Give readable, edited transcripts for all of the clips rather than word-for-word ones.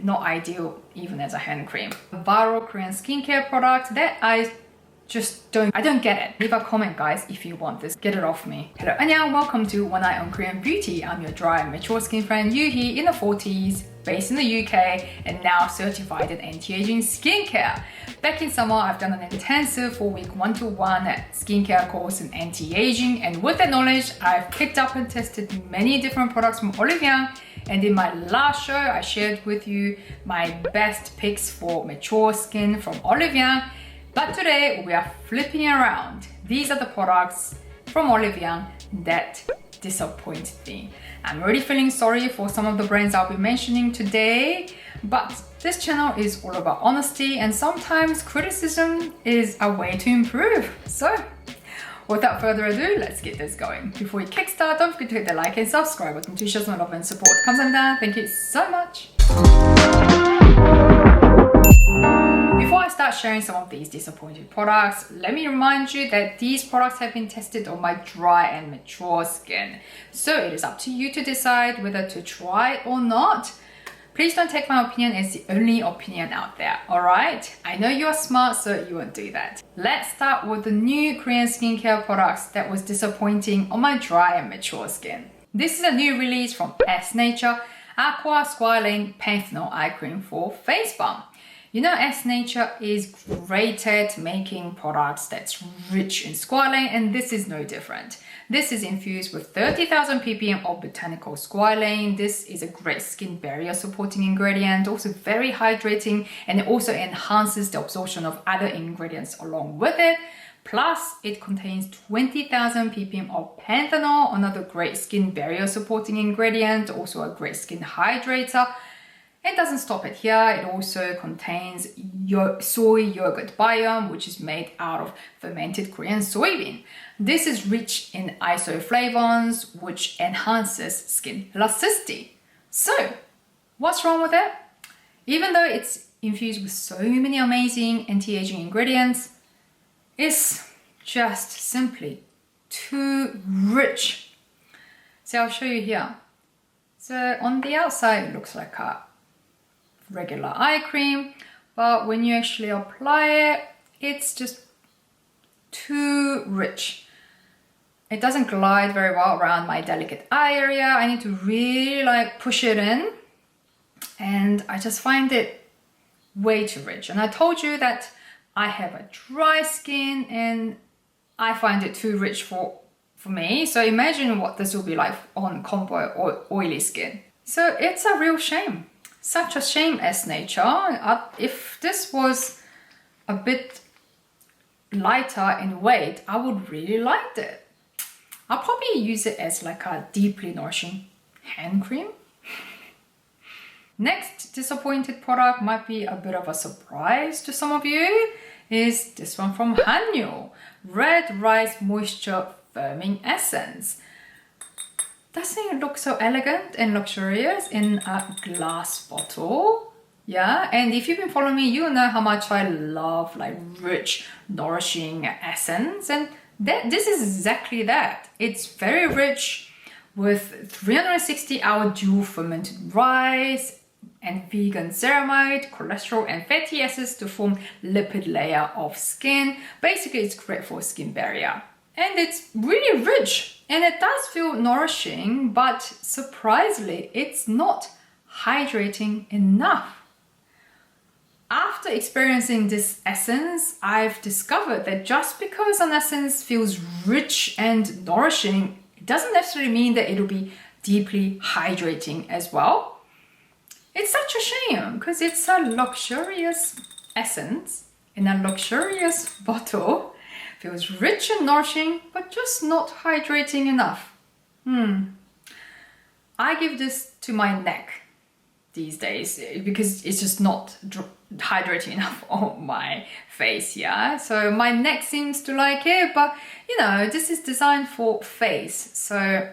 Not ideal even as a hand cream. A viral Korean skincare product that I don't get it. Leave a comment, guys, if you want this. Get it off me. Hello, Anya. Welcome to One Eye on Korean Beauty. I'm your dry and mature skin friend Yuhi in the 40s, based in the UK, and now certified in anti-aging skincare. Back in summer, I've done an intensive 4-week one-to-one skincare course in anti-aging, and with that knowledge, I've picked up and tested many different products from Olive. And in my last show, I shared with you my best picks for mature skin from Olive. But today we are flipping around. These are the products from Olive that disappointed me. I'm already feeling sorry for some of the brands I'll be mentioning today, but this channel is all about honesty, and sometimes criticism is a way to improve. So without further ado, let's get this going. Before we kickstart, don't forget to hit the like and subscribe button to show some love and support. 감사합니다. Thank you so much. Before I start sharing some of these disappointed products, let me remind you that these products have been tested on my dry and mature skin. So it is up to you to decide whether to try it or not. Please don't take my opinion as the only opinion out there, alright? I know you're smart, so you won't do that. Let's start with the new Korean skincare products that was disappointing on my dry and mature skin. This is a new release from S Nature Aqua Squalane Panthenol Eye Cream for Face Balm. You know, S Nature is great at making products that's rich in squalane, and this is no different. This is infused with 30,000 ppm of botanical squalane. This is a great skin barrier supporting ingredient, also very hydrating, and it also enhances the absorption of other ingredients along with it. Plus, it contains 20,000 ppm of Panthenol, another great skin barrier supporting ingredient, also a great skin hydrator. It doesn't stop it here. It also contains soy yogurt biome, which is made out of fermented Korean soybean. This is rich in isoflavones, which enhances skin elasticity. So, what's wrong with it? Even though it's infused with so many amazing anti-aging ingredients, it's just simply too rich. So I'll show you here. So on the outside, it looks like a regular eye cream, but when you actually apply it, it's just too rich. It doesn't glide very well around my delicate eye area. I need to really push it in, and I just find it way too rich. And I told you that I have a dry skin and I find it too rich for me. So imagine what this will be like on combo or oily skin. So it's a real shame. Such a shame, S Nature. If this was a bit lighter in weight, I would really like it. I'll probably use it as like a deeply nourishing hand cream. Next disappointed product might be a bit of a surprise to some of you, is this one from Hanyul, Red Rice Moisture Firming Essence. Doesn't it look so elegant and luxurious in a glass bottle? Yeah, and if you've been following me, you know how much I love rich, nourishing essence, and this is exactly that. It's very rich with 360-hour dual fermented rice and vegan ceramide, cholesterol and fatty acids to form lipid layer of skin. Basically, it's great for skin barrier. And it's really rich, and it does feel nourishing, but surprisingly, it's not hydrating enough. After experiencing this essence, I've discovered that just because an essence feels rich and nourishing, it doesn't necessarily mean that it'll be deeply hydrating as well. It's such a shame because it's a luxurious essence in a luxurious bottle. Feels rich and nourishing, but just not hydrating enough. I give this to my neck these days because it's just not hydrating enough on my face, yeah? So my neck seems to like it, but you know, this is designed for face. So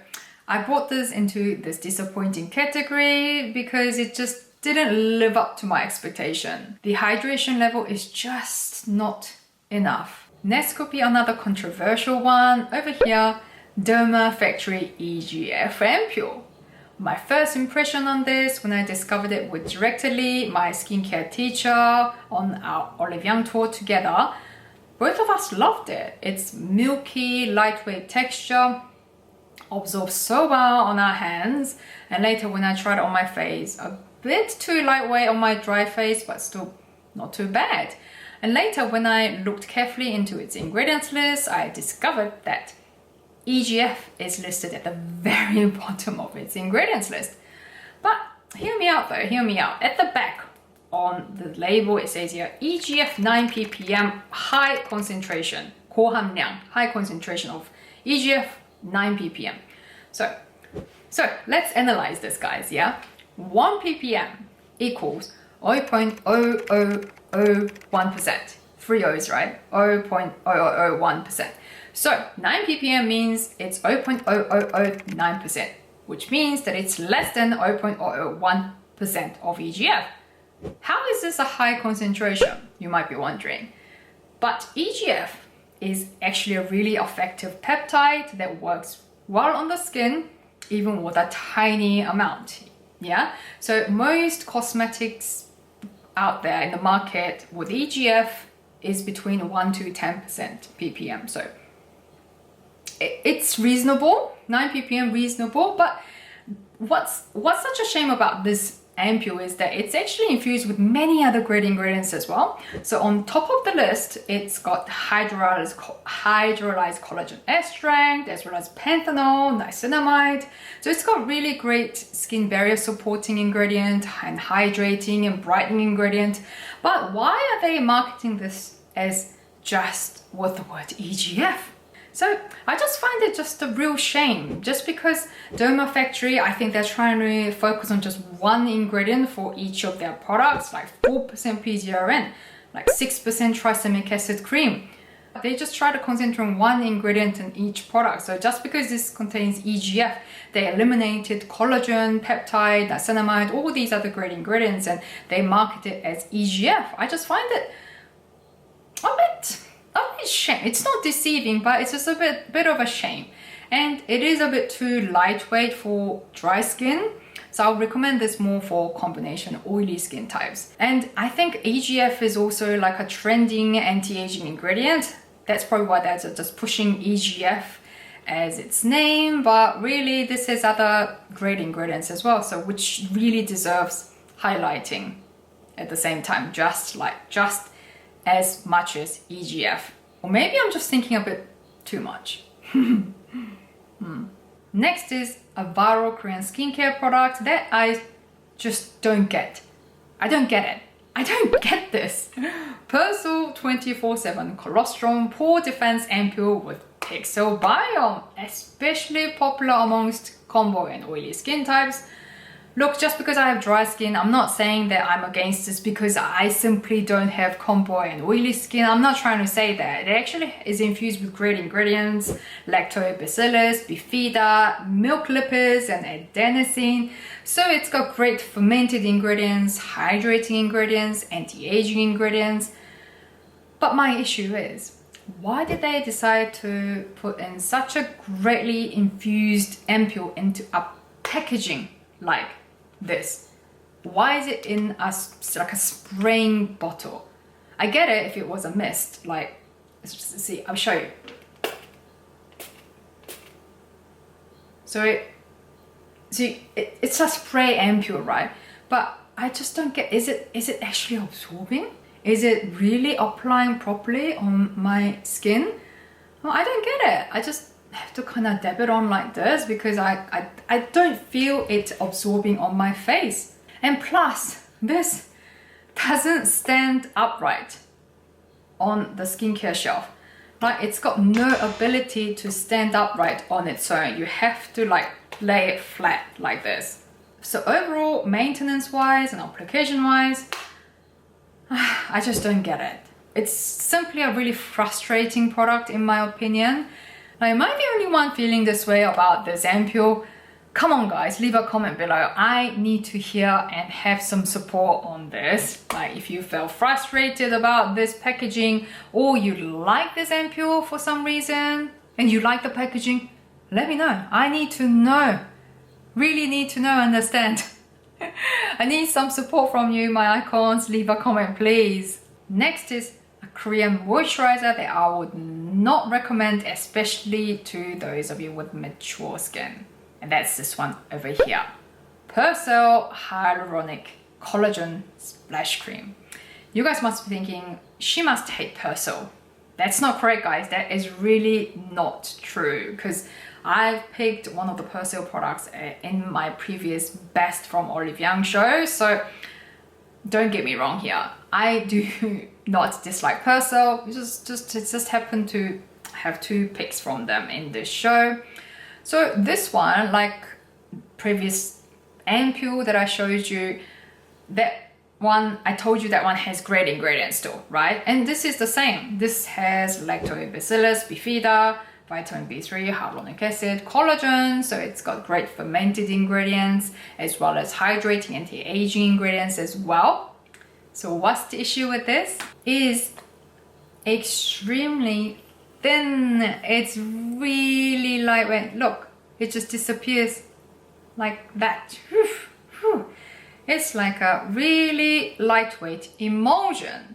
I brought this into this disappointing category because it just didn't live up to my expectation. The hydration level is just not enough. Next could be another controversial one. Over here, Derma Factory EGF Ampoule. My first impression on this when I discovered it with directly my skincare teacher on our Olive Young tour together. Both of us loved it. It's milky, lightweight texture, absorbs so well on our hands, and later when I tried it on my face, a bit too lightweight on my dry face, but still not too bad. And later when I looked carefully into its ingredients list, I discovered that EGF is listed at the very bottom of its ingredients list. But hear me out though, hear me out. At the back on the label it says here, EGF 9 ppm, high concentration, 고함량, high concentration of EGF 9 ppm. So let's analyze this, guys, yeah? 1 ppm equals 0.0001%. 3 O's, right? 0.0001%. So 9 ppm means it's 0.0009%, which means that it's less than 0.001% of EGF. How is this a high concentration? You might be wondering. But EGF is actually a really effective peptide that works well on the skin, even with a tiny amount. Yeah? So most cosmetics out there in the market with EGF is between 1 to 10% ppm. So it's reasonable, 9 ppm reasonable, but what's such a shame about this Ampoule is that it's actually infused with many other great ingredients as well. So on top of the list, it's got hydrolyzed collagen S strength, as well as Panthenol, niacinamide. So it's got really great skin barrier supporting ingredient and hydrating and brightening ingredient. But why are they marketing this as just with the word EGF? So I just find it just a real shame, just because Derma Factory, I think they're trying to focus on just one ingredient for each of their products, like 4% PGRN, like 6% tricemic acid cream. They just try to concentrate on one ingredient in each product. So just because this contains EGF, they eliminated collagen, peptide, niacinamide, all these other great ingredients, and they market it as EGF. I just find it a bit shame. It's not deceiving, but it's just a bit of a shame. And it is a bit too lightweight for dry skin. So I'll recommend this more for combination oily skin types. And I think EGF is also like a trending anti-aging ingredient. That's probably why they're just pushing EGF as its name, but really this has other great ingredients as well, so which really deserves highlighting at the same time, just as much as EGF. Or maybe I'm just thinking a bit too much. Next is a viral Korean skincare product that I just don't get. I don't get it. I don't get this. Purcell 24/7 Colostrum Pore Defense Ampoule with Pixel Biome, especially popular amongst combo and oily skin types. Look, just because I have dry skin, I'm not saying that I'm against this because I simply don't have combo and oily skin. I'm not trying to say that. It actually is infused with great ingredients, lactobacillus, bifida, milk lipids, and adenosine. So it's got great fermented ingredients, hydrating ingredients, anti-aging ingredients. But my issue is, why did they decide to put in such a greatly infused ampoule into a packaging like this? Why is it in like a spraying bottle? I get it if it was a mist, like, let's just see, I'll show you. So it's a spray ampoule, right? But I just don't get, is it actually absorbing? Is it really applying properly on my skin? Well, I don't get it. I just have to kind of dab it on like this because I don't feel it absorbing on my face. And plus, this doesn't stand upright on the skincare shelf. Like, it's got no ability to stand upright on its own. You have to like lay it flat like this. So overall, maintenance wise and application wise, I just don't get it. It's simply a really frustrating product in my opinion. Now, am I the only one feeling this way about this ampoule? Come on guys, leave a comment below. I need to hear and have some support on this. Like, if you feel frustrated about this packaging or you like this ampoule for some reason and you like the packaging, let me know. I need to know Really need to know, understand. I need some support from you, my icons. Leave a comment, please. Next is a Korean moisturizer that I would not recommend, especially to those of you with mature skin. And that's this one over here. Purcell Hyaluronic Collagen Splash Cream. You guys must be thinking, she must hate Purcell. That's not correct, guys. That is really not true, because I've picked one of the Purcell products in my previous Best from Olive Young show, so don't get me wrong here. I do not dislike Purcell. It just happened to have two picks from them in this show. So this one, like previous Ampoule that I showed you, that one, I told you that one has great ingredients still, right? And this is the same. This has Lactobacillus bifida, vitamin B3, hyaluronic acid, collagen, so it's got great fermented ingredients as well as hydrating anti-aging ingredients as well. So what's the issue with this? Is extremely thin. It's really lightweight. Look, it just disappears like that. It's like a really lightweight emulsion.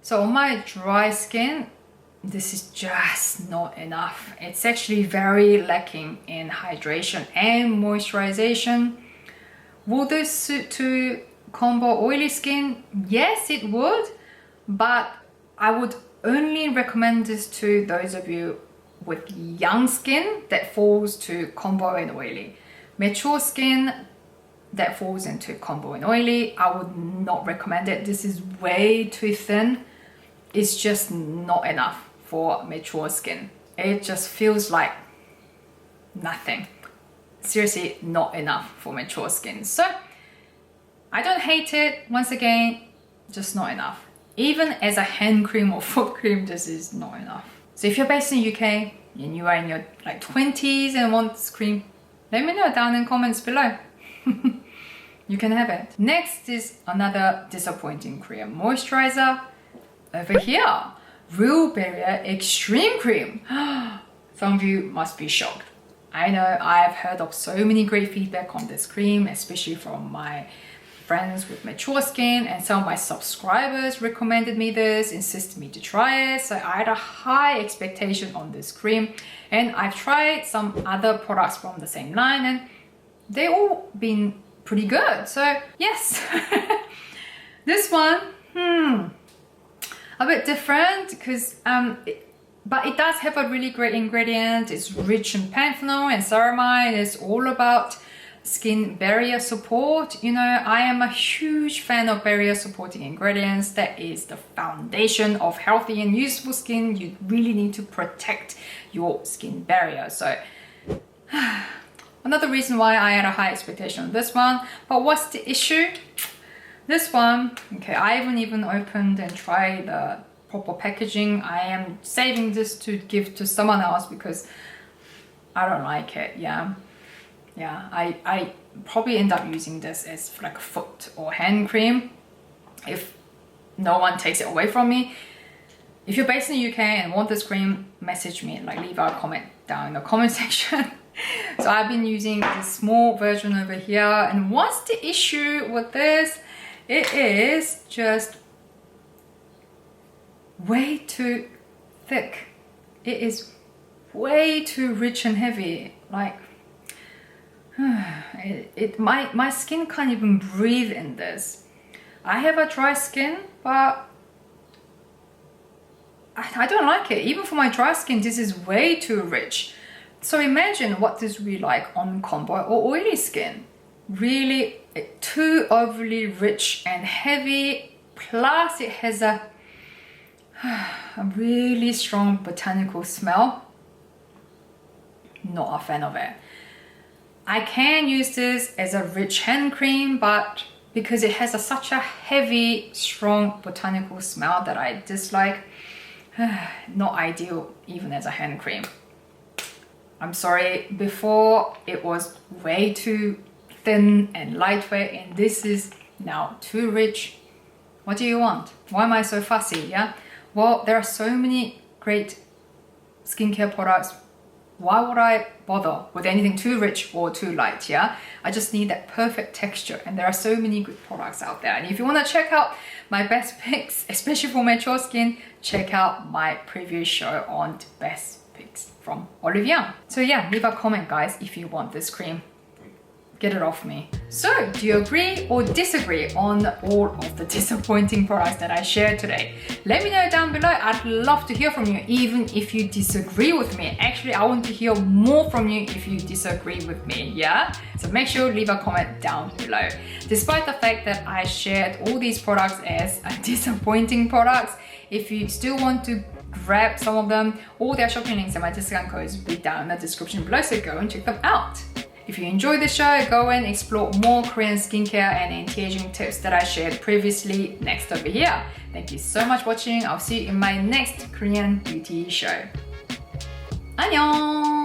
So on my dry skin, this is just not enough. It's actually very lacking in hydration and moisturization. Will this suit to combo oily skin? Yes, it would, but I would only recommend this to those of you with young skin that falls to combo and oily. Mature skin that falls into combo and oily, I would not recommend it. This is way too thin. It's just not enough for mature skin. It just feels like nothing. Seriously, not enough for mature skin. So I don't hate it. Once again, just not enough. Even as a hand cream or foot cream, this is not enough. So if you're based in UK and you are in your like 20s and want this cream, let me know down in comments below. You can have it. Next is another disappointing Korean moisturizer over here. Real Barrier Extreme Cream. Some of you must be shocked. I know I've heard of so many great feedback on this cream, especially from my friends with mature skin, and some of my subscribers recommended me this, insisted me to try it. So I had a high expectation on this cream, and I've tried some other products from the same line and they all been pretty good. So yes, this one, a bit different because but it does have a really great ingredient. It's rich in panthenol and ceramide. It's all about skin barrier support. You know, I am a huge fan of barrier supporting ingredients. That is the foundation of healthy and useful skin. You really need to protect your skin barrier. So another reason why I had a high expectation on this one. But what's the issue? This one, okay, I haven't even opened and tried the proper packaging. I am saving this to give to someone else because I don't like it. Yeah, I probably end up using this as like a foot or hand cream if no one takes it away from me. If you're based in the UK and want this cream, message me, like leave a comment down in the comment section. So I've been using this small version over here, and what's the issue with this? It is just way too thick. It is way too rich and heavy. Like my skin can't even breathe in this. I have a dry skin, but I don't like it. Even for my dry skin, this is way too rich. So imagine what this will be like on combo or oily skin. Really too overly rich and heavy, plus it has a really strong botanical smell. Not a fan of it. I can use this as a rich hand cream, but because it has such a heavy, strong botanical smell that I dislike, not ideal even as a hand cream. I'm sorry, before it was way too thin and lightweight, and this is now too rich. What do you want? Why am I so fussy? Yeah, well, there are so many great skincare products why would I bother with anything too rich or too light, yeah? I just need that perfect texture, and there are so many good products out there. And if you want to check out my best picks, especially for mature skin, check out my previous show on the best picks from Olivia. So yeah, leave a comment, guys, if you want this cream. Get it off me. So, do you agree or disagree on all of the disappointing products that I shared today? Let me know down below. I'd love to hear from you, even if you disagree with me. Actually, I want to hear more from you if you disagree with me, yeah? So make sure to leave a comment down below. Despite the fact that I shared all these products as disappointing products, if you still want to grab some of them, all their shopping links and my discount codes will be down in the description below, so go and check them out. If you enjoyed the show, go and explore more Korean skincare and anti-aging tips that I shared previously next over here. Thank you so much for watching. I'll see you in my next Korean beauty show. 안녕!